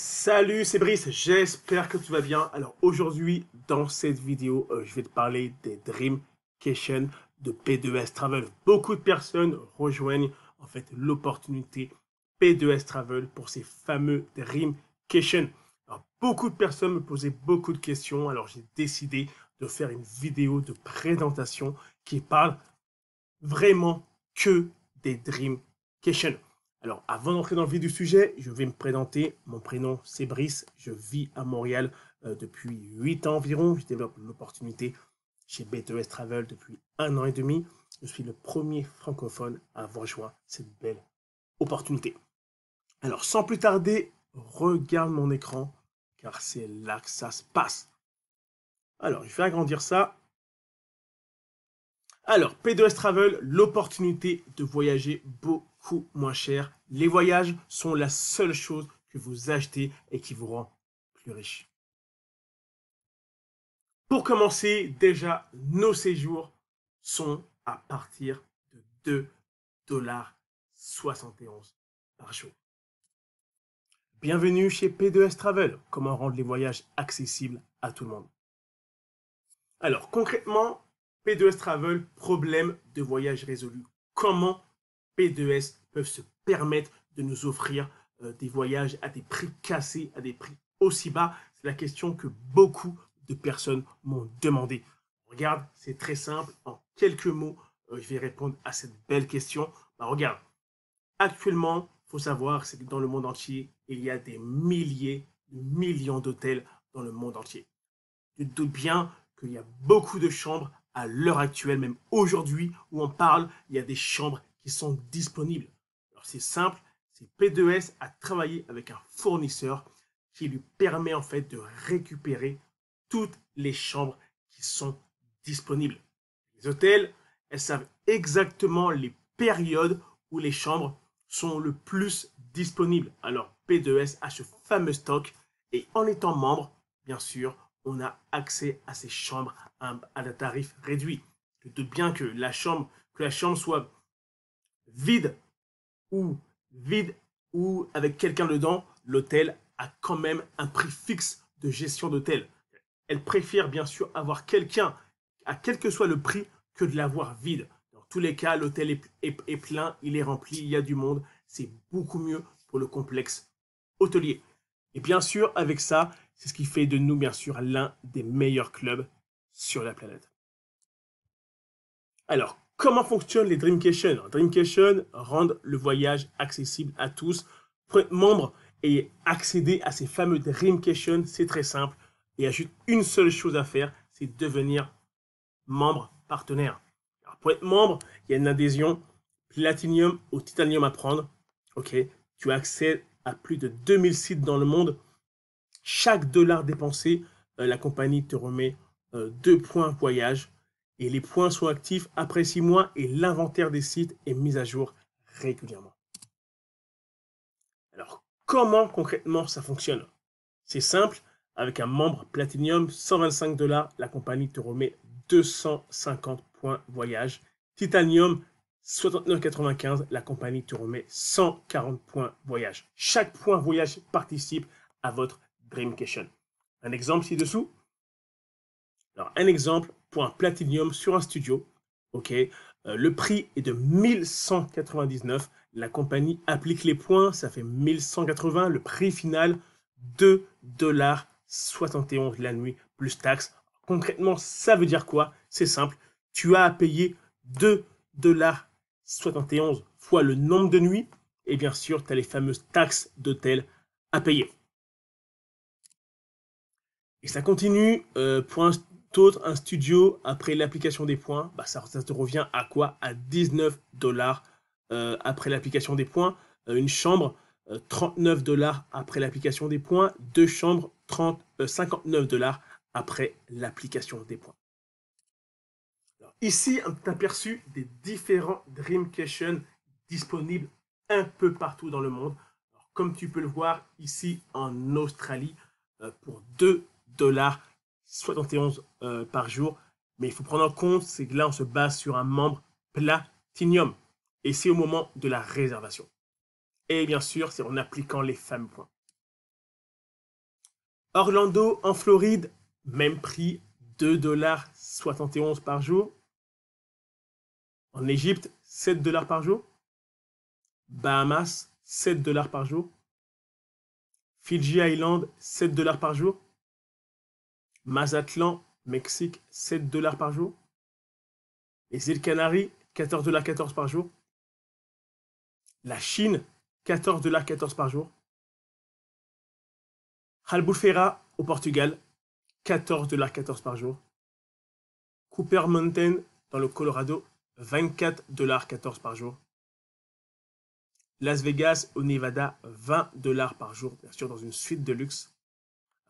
Salut, c'est Brice, j'espère que tu vas bien. Alors aujourd'hui, dans cette vidéo, je vais te parler des Dreamcation de P2S Travel. Beaucoup de personnes rejoignent en fait l'opportunité P2S Travel pour ces fameux Dreamcation. Alors beaucoup de personnes me posaient beaucoup de questions, alors j'ai décidé de faire une vidéo de présentation qui parle vraiment que des Dreamcation. Alors, avant d'entrer dans le vif du sujet, je vais me présenter. Mon prénom, c'est Brice. Je vis à Montréal depuis 8 ans environ. Je développe l'opportunité chez B2S Travel depuis 1 an et demi. Je suis le premier francophone à avoir rejoint cette belle opportunité. Alors, sans plus tarder, regarde mon écran, car c'est là que ça se passe. Alors, je vais agrandir ça. Alors, P2S Travel, l'opportunité de voyager beaucoup moins cher. Les voyages sont la seule chose que vous achetez et qui vous rend plus riche. Pour commencer, déjà, nos séjours sont à partir de 2,71 $ par jour. Bienvenue chez P2S Travel. Comment rendre les voyages accessibles à tout le monde? Alors, concrètement, P2S Travel, problème de voyage résolu. Comment P2S peuvent se permettre de nous offrir des voyages à des prix cassés, à des prix aussi bas? C'est la question que beaucoup de personnes m'ont demandé. Regarde, c'est très simple. En quelques mots, je vais répondre à cette belle question. Regarde, actuellement, il faut savoir c'est que dans le monde entier, il y a des milliers, de millions d'hôtels dans le monde entier. Tu te doutes bien qu'il y a beaucoup de chambres à l'heure actuelle, même aujourd'hui où on parle, il y a des chambres qui sont disponibles. Alors c'est simple, c'est P2S a travaillé avec un fournisseur qui lui permet en fait de récupérer toutes les chambres qui sont disponibles. Les hôtels, elles savent exactement les périodes où les chambres sont le plus disponibles. Alors P2S a ce fameux stock et en étant membre, bien sûr, on a accès à ces chambres à un tarif réduit. Je doute bien que la chambre soit vide ou vide ou avec quelqu'un dedans, l'hôtel a quand même un prix fixe de gestion d'hôtel. Elle préfère bien sûr avoir quelqu'un à quel que soit le prix que de l'avoir vide. Dans tous les cas, l'hôtel est plein, il est rempli, il y a du monde. C'est beaucoup mieux pour le complexe hôtelier. Et bien sûr, avec ça, c'est ce qui fait de nous, bien sûr, l'un des meilleurs clubs sur la planète. Alors, comment fonctionnent les Dreamcation? Dreamcation rendent le voyage accessible à tous. Pour être membre et accéder à ces fameux Dreamcation, c'est très simple. Il y a juste une seule chose à faire, c'est devenir membre partenaire. Alors, pour être membre, il y a une adhésion Platinum ou Titanium à prendre. Ok, tu as accès à plus de 2000 sites dans le monde. Chaque dollar dépensé, la compagnie te remet 2 points voyage et les points sont actifs après 6 mois et l'inventaire des sites est mis à jour régulièrement. Alors, comment concrètement ça fonctionne? C'est simple, avec un membre Platinum, 125 $, la compagnie te remet 250 points voyage. Titanium, 69,95 $, la compagnie te remet 140 points voyage. Chaque point voyage participe à votre Dreamcation. Un exemple ci-dessous. Alors, un exemple pour un Platinum sur un studio. Ok, le prix est de 1199. La compagnie applique les points, ça fait 1180. Le prix final, 2,71 $ la nuit, plus taxes. Concrètement, ça veut dire quoi? C'est simple. Tu as à payer 2,71 $ fois le nombre de nuits. Et bien sûr, tu as les fameuses taxes d'hôtel à payer. Et ça continue pour un studio après l'application des points, ça te revient à quoi? À 19 $ après l'application des points. Une chambre, 39 $ après l'application des points. Deux chambres, 59 $ après l'application des points. Alors, ici, un petit aperçu des différents Dreamcation disponibles un peu partout dans le monde. Alors, comme tu peux le voir ici en Australie, pour 2,71 $ par jour. Mais il faut prendre en compte, c'est que là, on se base sur un membre Platinum. Et c'est au moment de la réservation. Et bien sûr, c'est en appliquant les fameux points. Orlando en Floride, même prix, 2,71 $ par jour. En Égypte, 7 $ par jour. Bahamas, 7 $ par jour. Fiji Island, 7 $ par jour. Mazatlan, Mexique, 7 $ par jour. Les îles Canaries, 14,14 $ par jour. La Chine, 14,14 $ par jour. Albufeira au Portugal, 14,14 $ par jour. Cooper Mountain dans le Colorado, 24,14 $ par jour. Las Vegas au Nevada, 20 $ par jour, bien sûr dans une suite de luxe.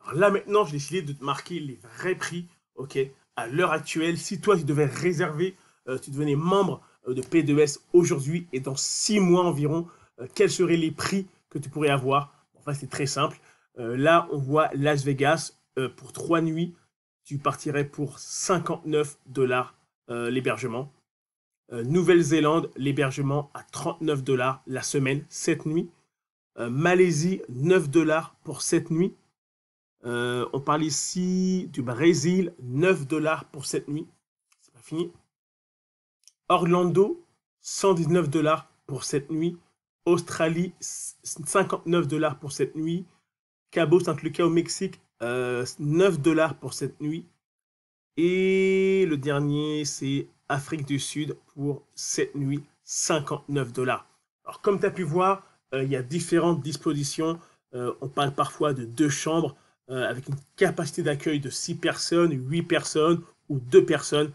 Alors là maintenant, j'ai décidé de te marquer les vrais prix, ok, à l'heure actuelle. Si toi tu devais réserver, tu devenais membre de P2S aujourd'hui et dans 6 mois environ, quels seraient les prix que tu pourrais avoir? Enfin, c'est très simple. Là, on voit Las Vegas pour 3 nuits, tu partirais pour 59 $ l'hébergement. Nouvelle-Zélande, l'hébergement à 39 $ la semaine, 7 nuits. Malaisie, 9 $ pour 7 nuits. On parle ici du Brésil, 9 $ pour 7 nuits. C'est pas fini. Orlando, 119 $ pour 7 nuits. Australie, 59 $ pour 7 nuits. Cabo San Lucas au Mexique, 9 $ pour 7 nuits. Et le dernier, c'est Afrique du Sud pour 7 nuits, 59 $. Alors, comme tu as pu voir, il y a différentes dispositions. On parle parfois de 2 chambres avec une capacité d'accueil de 6 personnes, 8 personnes ou 2 personnes.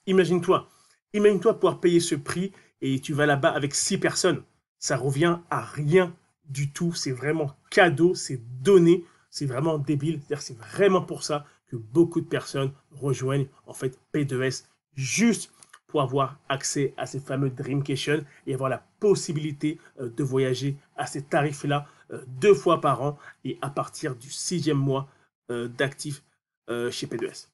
Imagine-toi pouvoir payer ce prix et tu vas là-bas avec 6 personnes. Ça revient à rien du tout. C'est vraiment cadeau, c'est donné. C'est vraiment débile. C'est vraiment pour ça que beaucoup de personnes rejoignent en fait P2S juste pour avoir accès à ces fameux Dreamcation et avoir la possibilité de voyager à ces tarifs-là 2 fois par an et à partir du 6e mois d'actif chez P2S.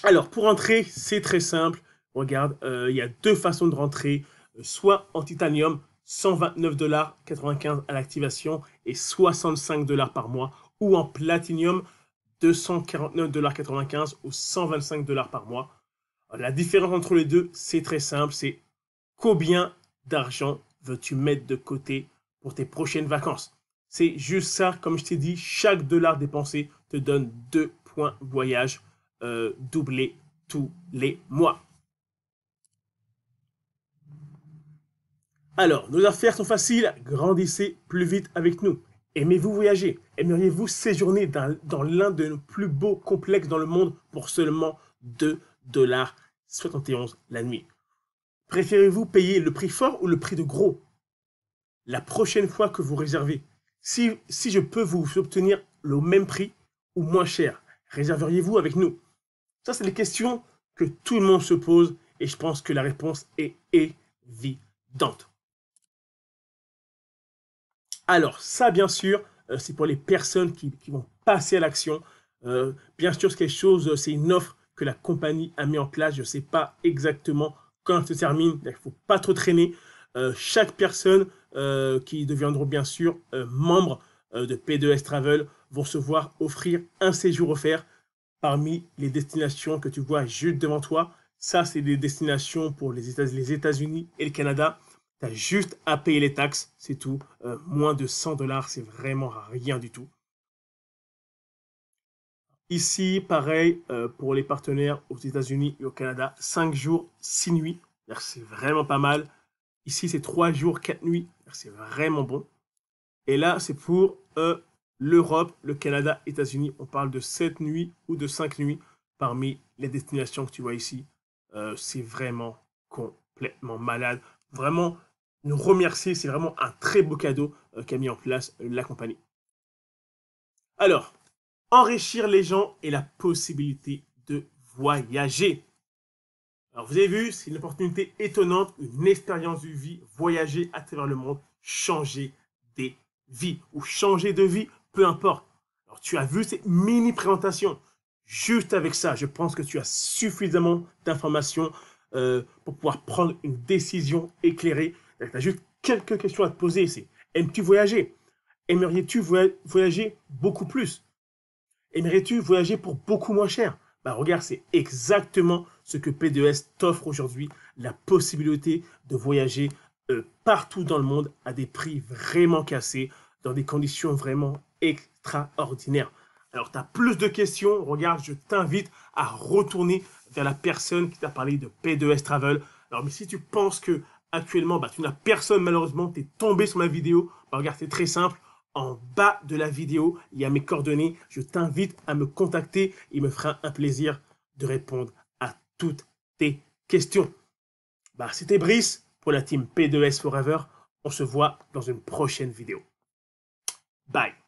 Alors, pour entrer, c'est très simple. Regarde, il y a 2 façons de rentrer. Soit en titanium, 129,95 $ à l'activation et 65 $ par mois. Ou en platinium, 249,95 $ ou 125 $ par mois. La différence entre les deux, c'est très simple. C'est combien d'argent veux-tu mettre de côté pour tes prochaines vacances? C'est juste ça, comme je t'ai dit, chaque dollar dépensé te donne 2 points voyage doublés tous les mois. Alors, nos affaires sont faciles, grandissez plus vite avec nous. Aimez-vous voyager? Aimeriez-vous séjourner dans l'un de nos plus beaux complexes dans le monde pour seulement 2,71 $ la nuit? Préférez-vous payer le prix fort ou le prix de gros? La prochaine fois que vous réservez, si je peux vous obtenir le même prix ou moins cher, réserveriez-vous avec nous? Ça, c'est les questions que tout le monde se pose et je pense que la réponse est évidente. Alors, ça, bien sûr, c'est pour les personnes qui vont passer à l'action. Bien sûr, c'est quelque chose, c'est une offre que la compagnie a mis en place. Je ne sais pas exactement quand elle se termine. Il ne faut pas trop traîner. Chaque personne qui deviendront bien sûr membres de P2S Travel vont se voir offrir un séjour offert parmi les destinations que tu vois juste devant toi. Ça, c'est des destinations pour les États-Unis et le Canada. Tu as juste à payer les taxes, c'est tout. Moins de 100 $, c'est vraiment rien du tout. Ici, pareil, pour les partenaires aux États-Unis et au Canada, 5 jours, 6 nuits. C'est vraiment pas mal. Ici, c'est 3 jours, 4 nuits. C'est vraiment bon. Et là, c'est pour l'Europe, le Canada, États-Unis. On parle de 7 nuits ou de 5 nuits parmi les destinations que tu vois ici. C'est vraiment complètement malade. Vraiment, nous remercier. C'est vraiment un très beau cadeau qu'a mis en place la compagnie. Alors, enrichir les gens et la possibilité de voyager. Alors, vous avez vu, c'est une opportunité étonnante, une expérience de vie, voyager à travers le monde, changer des vies ou changer de vie, peu importe. Alors, tu as vu cette mini présentation. Juste avec ça, je pense que tu as suffisamment d'informations pour pouvoir prendre une décision éclairée. Tu as juste quelques questions à te poser. C'est, aimes-tu voyager? Aimerais-tu voyager beaucoup plus? Aimerais-tu voyager pour beaucoup moins cher? Bah regarde, c'est exactement ce que P2S t'offre aujourd'hui, la possibilité de voyager partout dans le monde à des prix vraiment cassés, dans des conditions vraiment extraordinaires. Alors, tu as plus de questions, regarde, je t'invite à retourner vers la personne qui t'a parlé de P2S Travel. Alors, mais si tu penses que actuellement, bah, tu n'as personne, malheureusement, tu es tombé sur ma vidéo, bah, regarde, c'est très simple. En bas de la vidéo, il y a mes coordonnées. Je t'invite à me contacter. Il me fera un plaisir de répondre à toutes tes questions. Bah, c'était Brice pour la team P2S Forever. On se voit dans une prochaine vidéo. Bye.